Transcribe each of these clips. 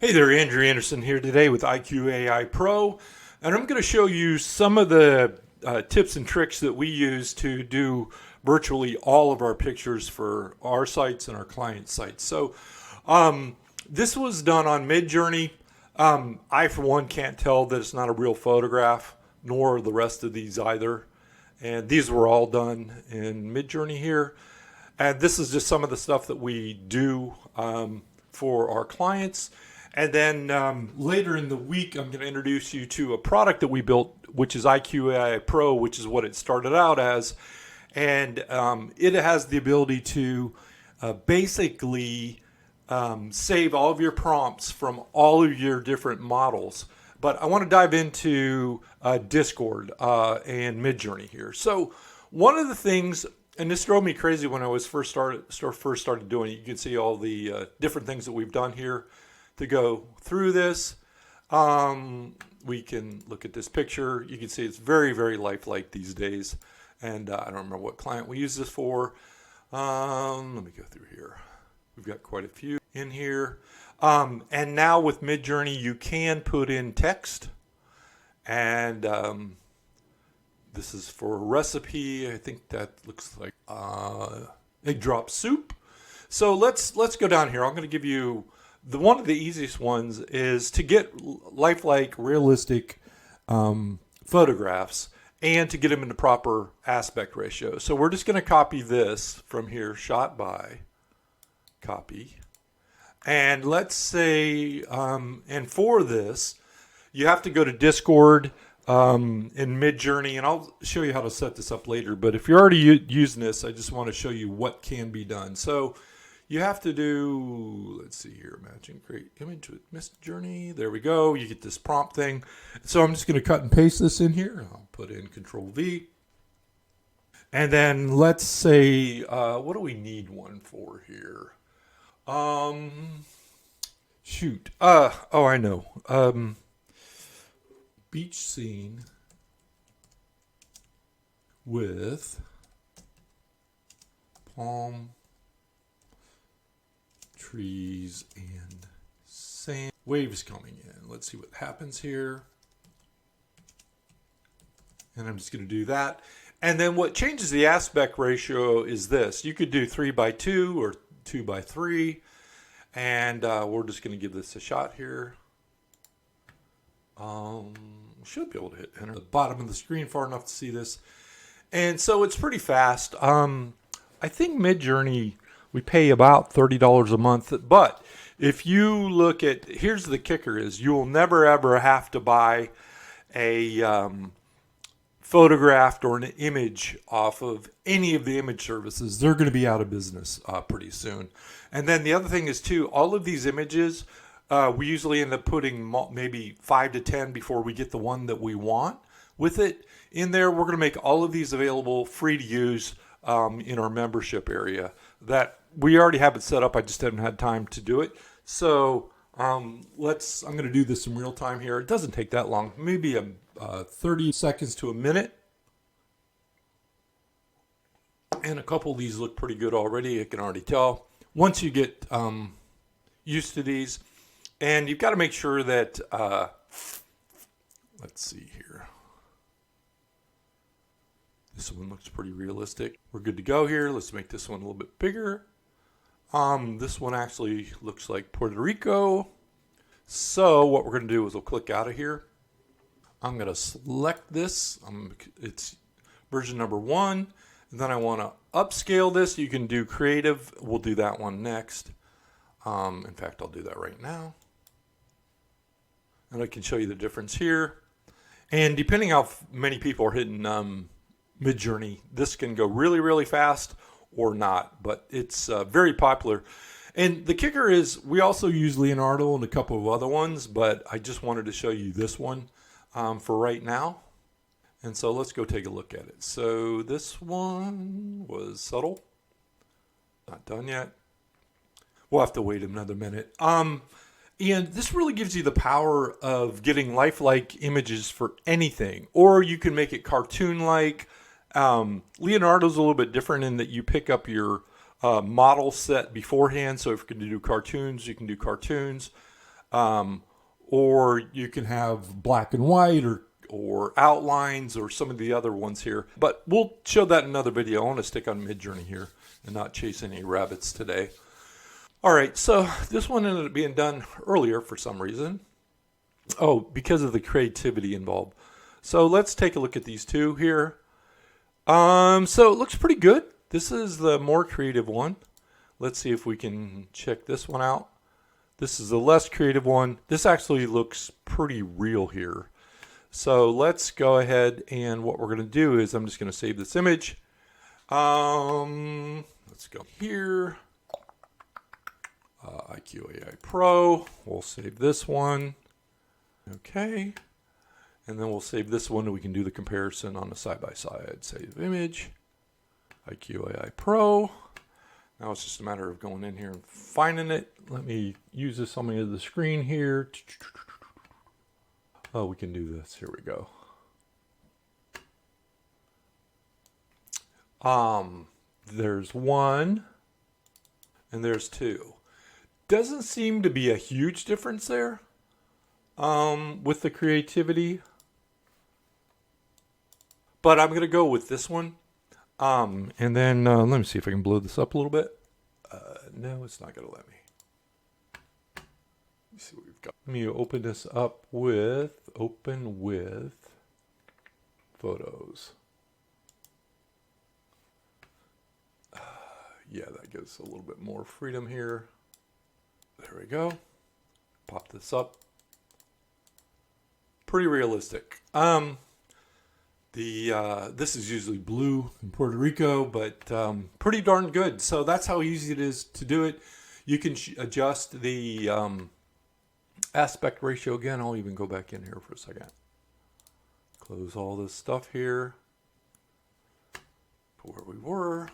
Hey there, Andrew Anderson here today with iQAi.Pro, and I'm going to show you some of the tips and tricks that we use to do virtually all of our pictures for our sites and our client sites. This was done on Midjourney. I, for one, can't tell that it's not a real photograph, nor the rest of these either. And these were all done in Midjourney here. And this is just some of the stuff that we do for our clients. And then later in the week, I'm going to introduce you to a product that we built, which is iQAi.Pro, which is what it started out as. And it has the ability to basically save all of your prompts from all of your different models. But I want to dive into Discord and Midjourney here. So one of the things, and this drove me crazy when I was first started doing it. You can see all the different things that we've done here to go through this. We can look at this picture. You can see it's very, very lifelike these days. And I don't remember what client we use this for. Let me go through here. We've got quite a few in here. And now with Midjourney, you can put in text. And this is for a recipe. I think that looks like egg drop soup. So let's go down here. I'm going to give you one of the easiest ones is to get lifelike, realistic photographs and to get them in the proper aspect ratio. So we're just going to copy this from here, shot by, copy. And let's say, and for this, you have to go to Discord in Midjourney, and I'll show you how to set this up later. But if you're already using this, I just want to show you what can be done. So you have to do, let's see here, matching create image with Midjourney. There we go. You get this prompt thing. So I'm just going to cut and paste this in here. I'll put in Control V. And then let's say, what do we need one for here? Shoot. Oh, I know. Beach scene with palm trees and sand. Waves coming in. Let's see what happens here. And I'm just going to do that. And then what changes the aspect ratio is this. You could do 3:2 or 2:3. And we're just going to give this a shot here. Should be able to hit enter at the bottom of the screen far enough to see this. And so it's pretty fast. I think Midjourney, we pay about $30 a month. But if you look at, here's the kicker is you will never ever have to buy a photograph or an image off of any of the image services. They're going to be out of business pretty soon. And then the other thing is too, all of these images, we usually end up putting maybe 5 to 10 before we get the one that we want with it in there. We're going to make all of these available free to use in our membership area. That we already have it set up. I just haven't had time to do it. So I'm going to do this in real time here. It doesn't take that long, maybe 30 seconds to a minute. And a couple of these look pretty good already. I can already tell. Once you get used to these, and you've got to make sure that, let's see here. This one looks pretty realistic. We're good to go here. Let's make this one a little bit bigger. This one actually looks like Puerto Rico. So what we're going to do is we'll click out of here. I'm going to select this. It's version number 1. And then I want to upscale this. You can do creative. We'll do that one next. In fact, I'll do that right now. And I can show you the difference here. And depending how many people are hitting Midjourney, this can go really, really fast or not. But it's very popular. And the kicker is we also use Leonardo and a couple of other ones. But I just wanted to show you this one for right now. And so let's go take a look at it. So this one was subtle. Not done yet. We'll have to wait another minute. And this really gives you the power of getting lifelike images for anything. Or you can make it cartoon-like. Leonardo's a little bit different in that you pick up your model set beforehand. So if you can do cartoons, you can do cartoons. or you can have black and white or outlines or some of the other ones here. But we'll show that in another video. I want to stick on Midjourney here and not chase any rabbits today. All right, so this one ended up being done earlier for some reason. Oh, because of the creativity involved. So let's take a look at these two here. So it looks pretty good. This is the more creative one. Let's see if we can check this one out. This is the less creative one. This actually looks pretty real here. So let's go ahead, and what we're going to do is I'm just going to save this image. Let's go here. iQAi.Pro. We'll save this one. Okay. And then we'll save this one and we can do the comparison on a side-by-side. Save image. iQAi.Pro. Now it's just a matter of going in here and finding it. Let me use this on the screen here. Oh, we can do this. Here we go. There's one and there's two. Doesn't seem to be a huge difference there with the creativity. But I'm going to go with this one. And then let me see if I can blow this up a little bit. No, it's not going to let me. Let's see what we've got. Let me open this up with photos. Yeah, that gives a little bit more freedom here. There we go. Pop this up. Pretty realistic. This is usually blue in Puerto Rico, but pretty darn good. So that's how easy it is to do it. You can adjust the aspect ratio again. I'll even go back in here for a second. Close all this stuff here. Put where we were.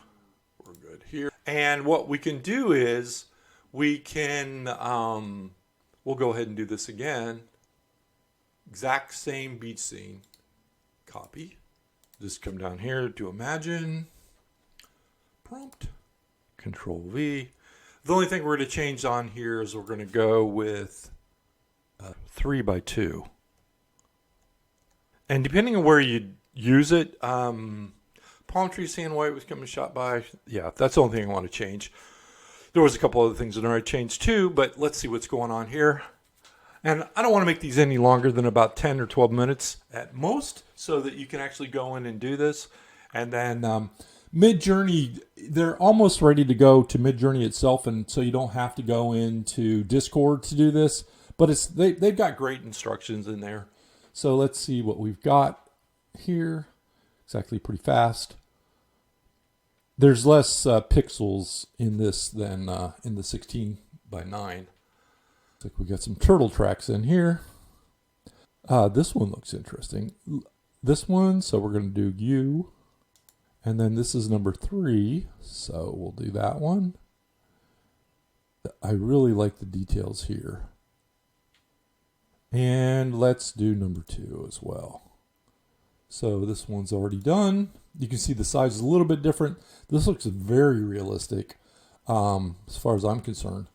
We're good here. And what we can do is we can, we'll go ahead and do this again. Exact same beach scene. Copy. Just come down here to imagine. Prompt. Control V. The only thing we're going to change on here is we're going to go with 3x2. And depending on where you use it, palm tree sand white was coming shot by. Yeah, that's the only thing I want to change. There was a couple other things that I changed too, but let's see what's going on here. And I don't want to make these any longer than about 10 or 12 minutes at most so that you can actually go in and do this. And then Midjourney, they're almost ready to go to Midjourney itself, and so you don't have to go into Discord to do this. But they've got great instructions in there. So let's see what we've got here. It's actually pretty fast. There's less pixels in this than in the 16:9. Looks like we got some turtle tracks in here. This one looks interesting. This one, so we're going to do U. And then this is number 3, so we'll do that one. I really like the details here. And let's do number 2 as well. So this one's already done. You can see the size is a little bit different. This looks very realistic as far as I'm concerned.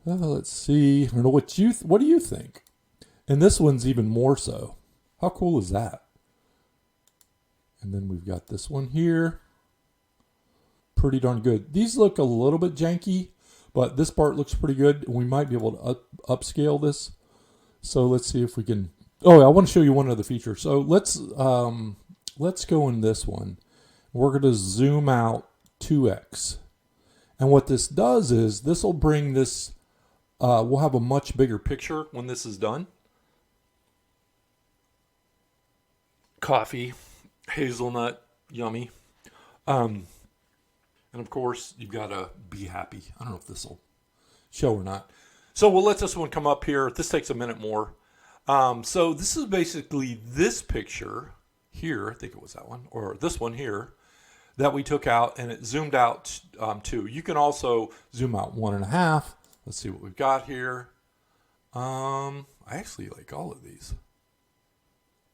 Let's see. I don't know what do you think? And this one's even more so. How cool is that? And then we've got this one here. Pretty darn good. These look a little bit janky, but this part looks pretty good. We might be able to upscale this. So let's see if we can. Oh, I want to show you one other feature. So let's go in this one. We're going to zoom out 2x. And what this does is this will bring this. We'll have a much bigger picture when this is done. Coffee, hazelnut, yummy. And of course, you've got to be happy. I don't know if this will show or not. So we'll let this one come up here. This takes a minute more. So this is basically this picture here. I think it was that one, or this one here, that we took out, and it zoomed out 2. You can also zoom out 1.5. Let's see what we've got here. I actually like all of these.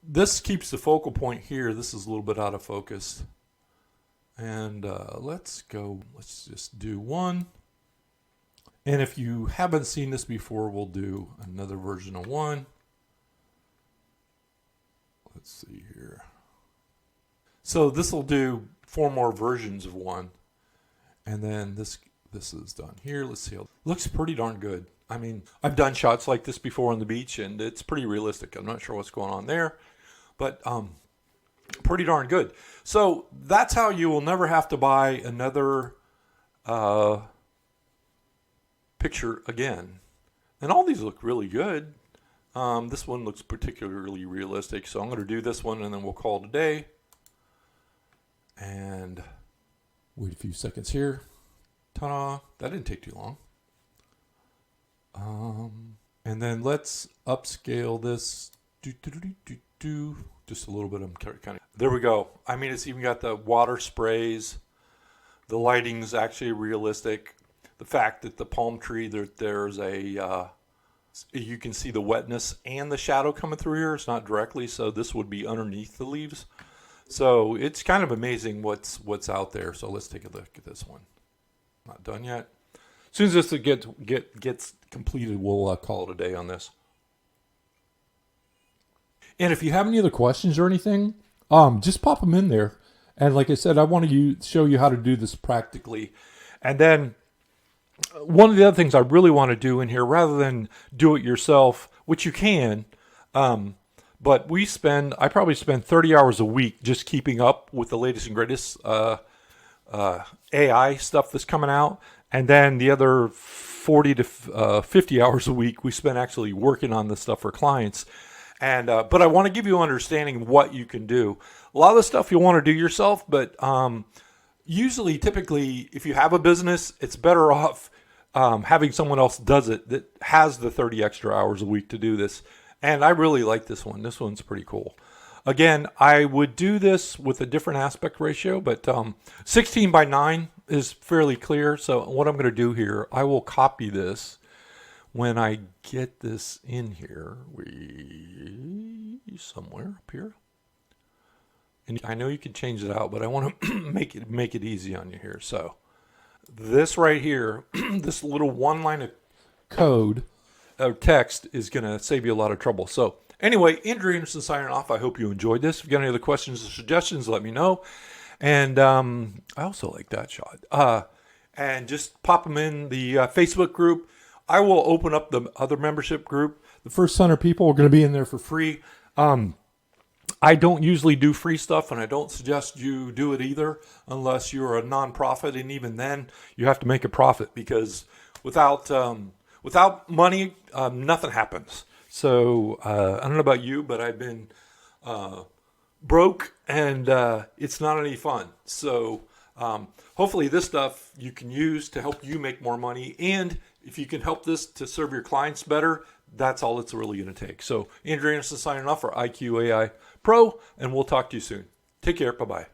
This keeps the focal point here. This is a little bit out of focus. And let's just do 1. And if you haven't seen this before, we'll do another version of one. Let's see here. So this will do 4 more versions of one. And then this is done here. Let's see. It looks pretty darn good. I mean, I've done shots like this before on the beach, and it's pretty realistic. I'm not sure what's going on there, but pretty darn good. So that's how you will never have to buy another picture again. And all these look really good. This one looks particularly realistic, so I'm going to do this one, and then we'll call it a day. And wait a few seconds here. Ta-da! That didn't take too long. And then let's upscale this. Just a little bit. I'm kind of. There we go. I mean, it's even got the water sprays. The lighting's actually realistic. The fact that the palm tree, there's a, you can see the wetness and the shadow coming through here. It's not directly, so this would be underneath the leaves. So it's kind of amazing what's out there. So let's take a look at this one. Not done yet. As soon as this gets completed, we'll call it a day on this. And if you have any other questions or anything, just pop them in there. And like I said, I want to show you how to do this practically. And then one of the other things I really want to do in here, rather than do it yourself, which you can, but I probably spend 30 hours a week just keeping up with the latest and greatest AI stuff that's coming out. And then the other 40 to 50 hours a week we spend actually working on this stuff for clients. And but I want to give you an understanding of what you can do. A lot of the stuff you'll want to do yourself, but usually, typically, if you have a business, it's better off having someone else does it that has the 30 extra hours a week to do this. And I really like this one. This one's pretty cool. Again, I would do this with a different aspect ratio, but 16 by 9 is fairly clear. So what I'm going to do here, I will copy this. When I get this in here, somewhere up here. And I know you can change it out, but I want to make it easy on you here. So this right here, this little one line of code or text is going to save you a lot of trouble. So anyway, Andrew Anderson signing off. I hope you enjoyed this. If you got any other questions or suggestions, let me know. And I also like that shot. And just pop them in the Facebook group. I will open up the other membership group. The first 100 people are going to be in there for free. I don't usually do free stuff, and I don't suggest you do it either unless you're a nonprofit, and even then you have to make a profit, because without money, nothing happens. So I don't know about you, but I've been broke, and it's not any fun. So hopefully this stuff you can use to help you make more money, and if you can help this to serve your clients better, that's all it's really going to take. So Andrew Anderson signing off for iQAi.Pro, and we'll talk to you soon. Take care. Bye-bye.